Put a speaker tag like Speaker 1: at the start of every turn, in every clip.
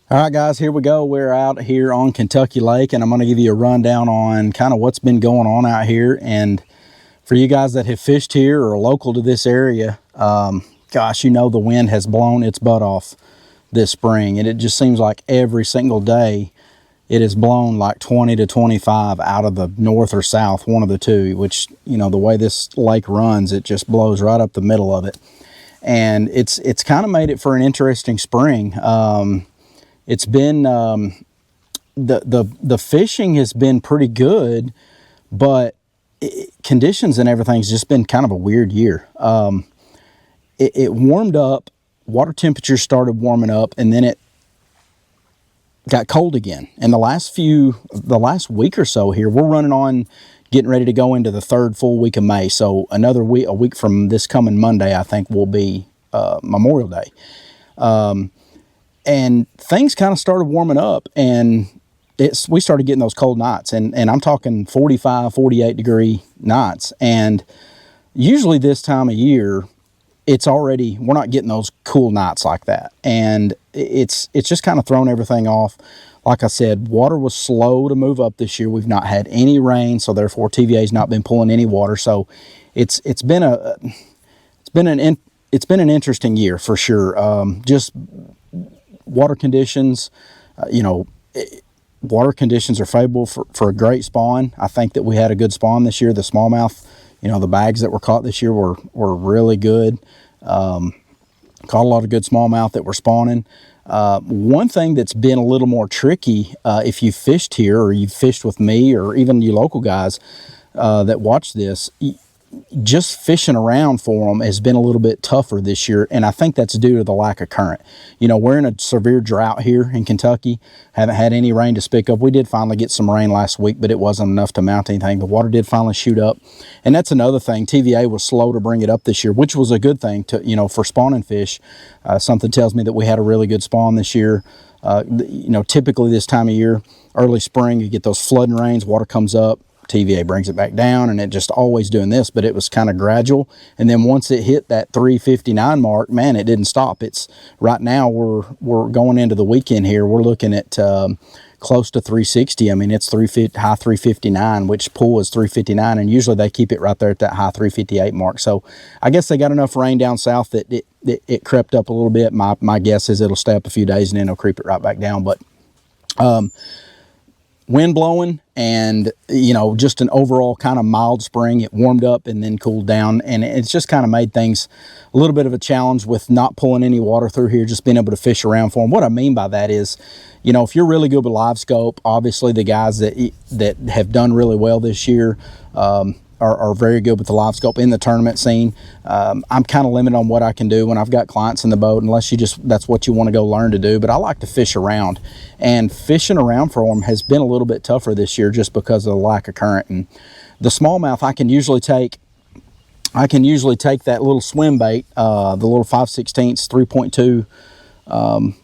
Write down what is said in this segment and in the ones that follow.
Speaker 1: All right, guys, here we go. We're out here on Kentucky Lake, and I'm going to give you a rundown on kind of what's been going on out here. And for you guys that have fished here or are local to this area, gosh, you know the wind has blown its butt off this spring, and it just seems like every single day it has blown like 20 to 25 out of the north or south, one of the two, which, you know, the way this lake runs, it just blows right up the middle of it. And it's kind of made it for an interesting spring. It's been the fishing has been pretty good, but conditions and everything's just been kind of a weird year. It warmed up, water temperatures started warming up, and then it got cold again. And the last week or so here, we're running on getting ready to go into the third full week of May. So another week, a week from this coming Monday, I think will be Memorial Day. And things kind of started warming up, and we started getting those cold nights, and I'm talking 45, 48 degree nights. And usually this time of year, we're not getting those cool nights like that. And it's just kind of thrown everything off. Like I said, water was slow to move up this year. We've not had any rain, so therefore TVA's not been pulling any water. So it's been an interesting year for sure. Just water conditions, water conditions are favorable for a great spawn. I think that we had a good spawn this year. The smallmouth, the bags that were caught this year were really good. Caught a lot of good smallmouth that were spawning. One thing that's been a little more tricky, if you fished here or you've fished with me or even you local guys that watch this, just fishing around for them has been a little bit tougher this year, and I think that's due to the lack of current. We're in a severe drought here in Kentucky. Haven't had any rain to speak of. We did finally get some rain last week, but it wasn't enough to mount anything. The water did finally shoot up, and that's another thing. TVA was slow to bring it up this year, which was a good thing for spawning fish. Something tells me that we had a really good spawn this year. Typically this time of year, early spring, you get those flooding rains, water comes up, TVA brings it back down, and it just always doing this, but it was kind of gradual. And then once it hit that 359 mark, man, it didn't stop. It's right now we're going into the weekend here. We're looking at close to 360. I mean, it's high 359, which pool is 359, and usually they keep it right there at that high 358 mark. So I guess they got enough rain down south that it crept up a little bit. My guess is it'll stay up a few days and then it'll creep it right back down. But wind blowing and, just an overall kind of mild spring. It warmed up and then cooled down, and it's just kind of made things a little bit of a challenge with not pulling any water through here, just being able to fish around for them. What I mean by that is, if you're really good with live scope, obviously the guys that have done really well this year are very good with the live scope in the tournament scene. I'm kind of limited on what I can do when I've got clients in the boat, unless that's what you want to go learn to do. But I like to fish around, and fishing around for them has been a little bit tougher this year just because of the lack of current. And the smallmouth, I can usually take that little swim bait, the little 5/16 3.2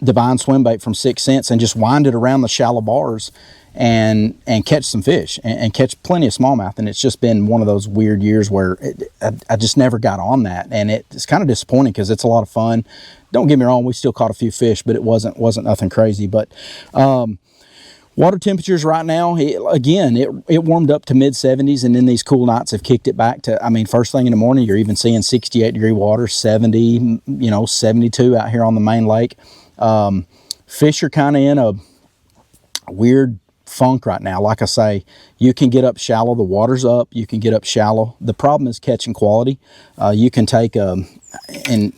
Speaker 1: divine swim bait from 6 cents, and just wind it around the shallow bars and catch some fish and catch plenty of smallmouth. And it's just been one of those weird years where I just never got on that, and it's kind of disappointing because it's a lot of fun. Don't get me wrong, we still caught a few fish, but it wasn't nothing crazy. But water temperatures right now, it warmed up to mid-70s, and then these cool nights have kicked it back to, first thing in the morning, you're even seeing 68 degree water, 70, 72 out here on the main lake. Fish are kind of in a weird funk right now. Like I say, you can get up shallow, the water's up, you can get up shallow. The problem is catching quality. You can take any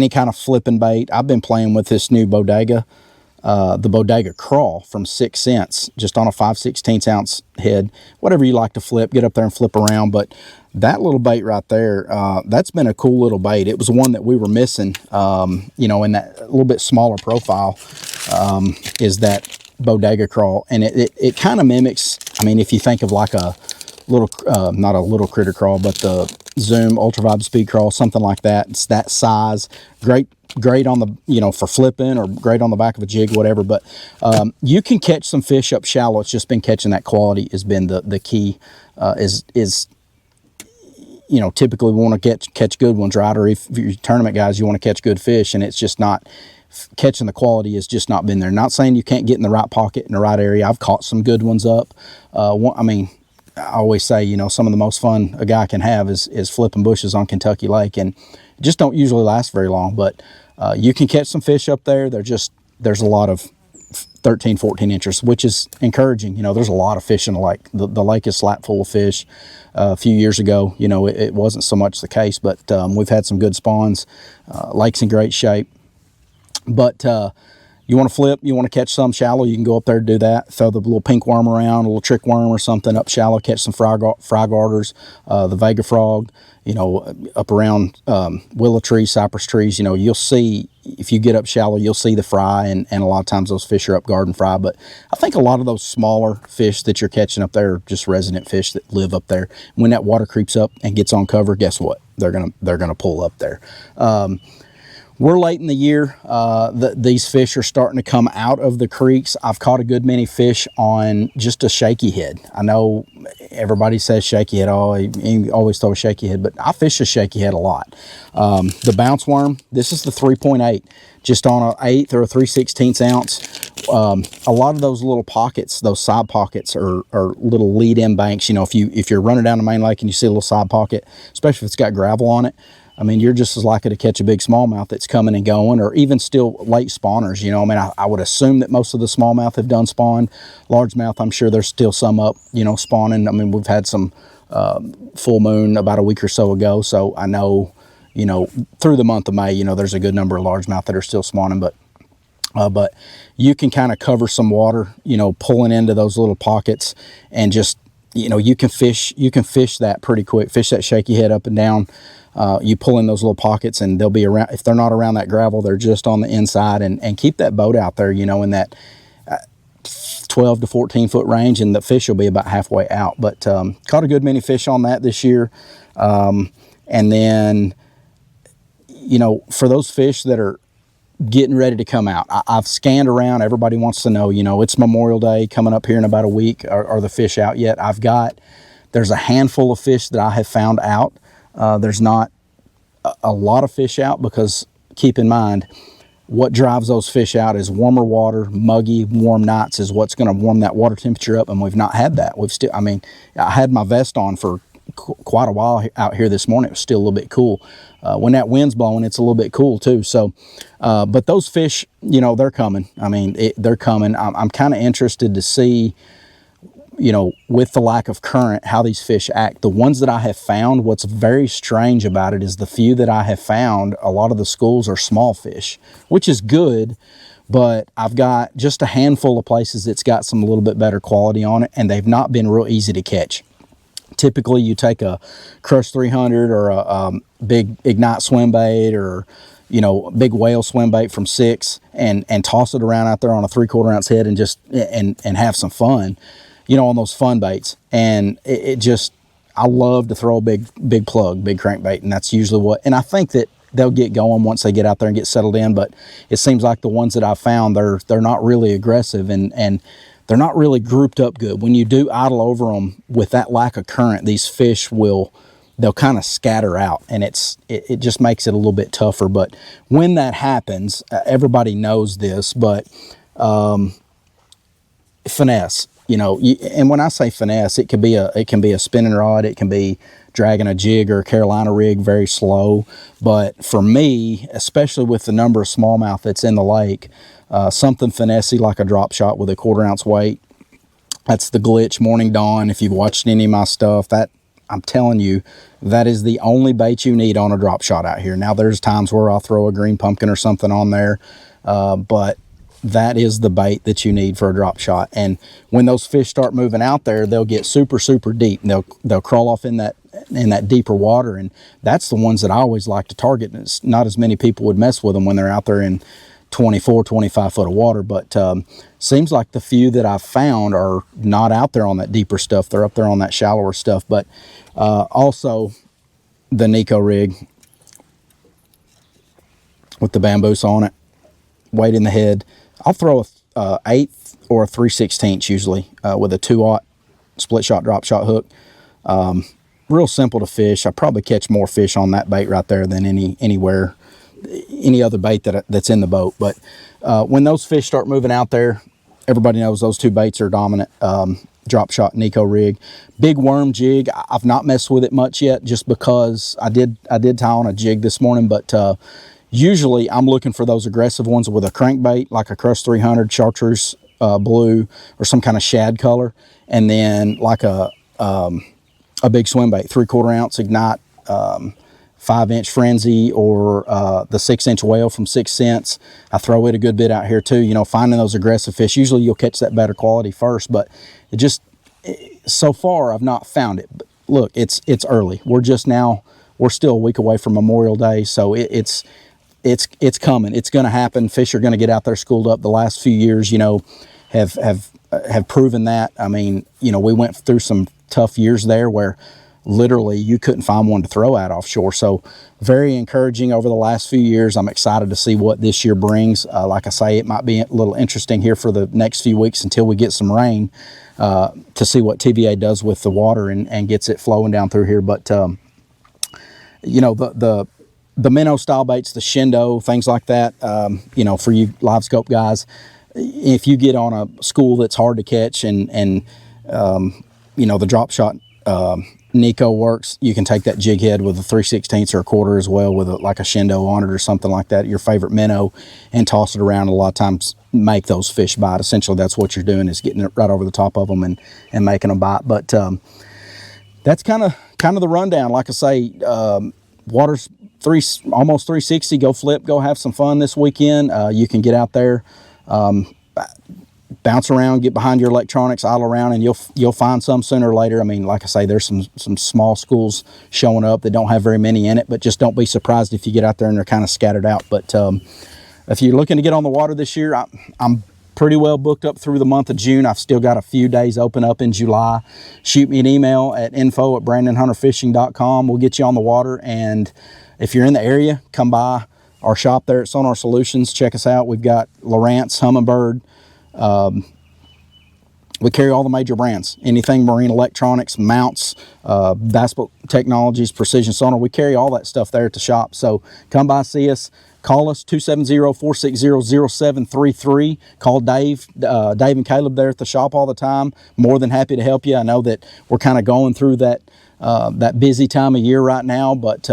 Speaker 1: kind of flipping bait. I've been playing with this new bodega, the bodega crawl from 6 cents, just on a 5/16 ounce head. Whatever you like to flip, get up there and flip around. But that little bait right there, that's been a cool little bait. It was one that we were missing, in that little bit smaller profile, is that bodega crawl. And it kind of mimics, if you think of like a little, not a little critter crawl, but the Zoom ultra vibe speed crawl, something like that. It's that size, great on the, for flipping, or great on the back of a jig, whatever. But you can catch some fish up shallow. It's just been catching that quality has been the key. Typically we want to catch good ones, right? Or if you're tournament guys, you want to catch good fish, and it's just not catching the quality has just not been there. Not saying you can't get in the right pocket in the right area. I've caught some good ones up. I mean, I always say, you know, some of the most fun a guy can have is flipping bushes on Kentucky Lake, and just don't usually last very long. But you can catch some fish up there. There's a lot of 13, 14 inches, which is encouraging. You know, there's a lot of fish in the lake. The lake is slap full of fish. A few years ago, you know, it wasn't so much the case, but we've had some good spawns. Lake's in great shape. But you want to flip, you want to catch some shallow, you can go up there and do that. Throw the little pink worm around, a little trick worm or something up shallow, catch some fry garters, the Vega frog, you know, up around willow trees, cypress trees. You know, you'll see, if you get up shallow, you'll see the fry, and a lot of times those fish are up garden fry. But I think a lot of those smaller fish that you're catching up there are just resident fish that live up there. When that water creeps up and gets on cover, guess what? They're gonna pull up there. We're late in the year. These fish are starting to come out of the creeks. I've caught a good many fish on just a shaky head. I know everybody says shaky head. Oh, you always throw a shaky head, but I fish a shaky head a lot. The bounce worm, this is the 3.8, just on an 1/8 or a 3/16 ounce. A lot of those little pockets, those side pockets are little lead-in banks. You know, if you're running down the main lake and you see a little side pocket, especially if it's got gravel on it, I mean, you're just as likely to catch a big smallmouth that's coming and going, or even still late spawners. You know, I mean, I would assume that most of the smallmouth have done spawn. Largemouth, I'm sure there's still some up, you know, spawning. I mean, we've had some full moon about a week or so ago, so I know, you know, through the month of May, you know, there's a good number of largemouth that are still spawning, but you can kind of cover some water, you know, pulling into those little pockets, and just, you know, you can fish that pretty quick. Fish that shaky head up and down. You pull in those little pockets, and they'll be around. If they're not around that gravel, they're just on the inside, and keep that boat out there, you know, in that 12 to 14 foot range, and the fish will be about halfway out. But caught a good many fish on that this year. And then, you know, for those fish that are getting ready to come out, I've scanned around. Everybody wants to know, you know, it's Memorial Day coming up here in about a week. Are the fish out yet? There's a handful of fish that I have found out. There's not a lot of fish out, because keep in mind, what drives those fish out is warmer water. Muggy, warm nights is what's going to warm that water temperature up, and we've not had that. I mean, I had my vest on for quite a while out here this morning. It was still a little bit cool. When that wind's blowing, it's a little bit cool too. So, but those fish, you know, they're coming. I mean, they're coming. I'm kind of interested to see, you know, with the lack of current, how these fish act. The ones that I have found, what's very strange about it is the few that I have found, a lot of the schools are small fish, which is good, but I've got just a handful of places that's got some a little bit better quality on it, and they've not been real easy to catch. Typically, you take a Crush 300 or a big Ignite swim bait, or, you know, big whale swim bait from 6, and toss it around out there on a 3/4 ounce head, and just and have some fun, you know, on those fun baits. And it just, I love to throw a big plug, big crankbait, and that's usually what, and I think that they'll get going once they get out there and get settled in. But it seems like the ones that I've found, they're not really aggressive, and they're not really grouped up good. When you do idle over them with that lack of current, these fish they'll kind of scatter out, and it just makes it a little bit tougher. But when that happens, everybody knows this, but finesse, you know, and when I say finesse, it can be a spinning rod, it can be dragging a jig or a Carolina rig very slow. But for me, especially with the number of smallmouth that's in the lake, something finessey like a drop shot with a 1/4 ounce weight. That's the Glitch Morning Dawn. If you've watched any of my stuff, that, I'm telling you, that is the only bait you need on a drop shot out here. Now, there's times where I'll throw a green pumpkin or something on there, but that is the bait that you need for a drop shot. And when those fish start moving out there, they'll get super, super deep, and they'll crawl off in that deeper water, and that's the ones that I always like to target. And it's not as many people would mess with them when they're out there in 24, 25 foot of water, but seems like the few that I've found are not out there on that deeper stuff. They're up there on that shallower stuff. But also the Nico rig with the bamboos on it, weight in the head. I'll throw a 1/8 or a 3/16 usually with a 2/0 split shot drop shot hook. Real simple to fish. I probably catch more fish on that bait right there than anywhere any other bait that's in the boat. But when those fish start moving out there, everybody knows those two baits are dominant. Drop shot Nico rig, big worm jig. I've not messed with it much yet, just because I did tie on a jig this morning. But usually I'm looking for those aggressive ones with a crankbait, like a Crush 300 chartreuse blue or some kind of shad color, and then like a big swim bait, 3/4 ounce Ignite, 5-inch Frenzy, or the 6-inch Whale from 6 Cents. I throw it a good bit out here too. You know, finding those aggressive fish. Usually you'll catch that better quality first, but so far I've not found it. But look, it's early. We're still a week away from Memorial Day, so it's coming. It's going to happen. Fish are going to get out there schooled up. The last few years, you know, have proven that. I mean, you know, we went through some tough years there where literally you couldn't find one to throw at offshore. So very encouraging over the last few years. I'm excited to see what this year brings. Like I say, it might be a little interesting here for the next few weeks until we get some rain, to see what TVA does with the water and gets it flowing down through here. But you know, the minnow style baits, the Shindo, things like that, you know, for you live scope guys, if you get on a school that's hard to catch and you know, the drop shot Nico works, you can take that jig head with a 3/16 or a quarter as well, with like a Shindo on it or something like that, your favorite minnow, and toss it around. A lot of times make those fish bite. Essentially that's what you're doing, is getting it right over the top of them and making them bite. But that's kind of the rundown. Like I say, water's almost 360. Go flip, go have some fun this weekend. You can get out there, bounce around, get behind your electronics, idle around, and you'll find some sooner or later. I mean, like I say, there's some small schools showing up that don't have very many in it, but just don't be surprised if you get out there and they're kind of scattered out. But if you're looking to get on the water this year, I'm pretty well booked up through the month of June. I've still got a few days open up in July. Shoot me an email at info@brandonhunterfishing.com. We'll get you on the water, and if you're in the area, come by our shop there at Sonar Solutions. Check us out. We've got Lowrance, Humminbird. We carry all the major brands, anything marine electronics, mounts, Bass Boat Technologies, Precision Sonar. We carry all that stuff there at the shop. So come by, see us, call us, 270-460-0733. Call Dave and Caleb there at the shop all the time. More than happy to help you. I know that we're kind of going through that busy time of year right now, but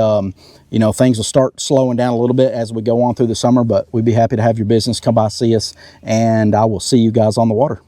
Speaker 1: you know, things will start slowing down a little bit as we go on through the summer, but we'd be happy to have your business. Come by, see us, and I will see you guys on the water.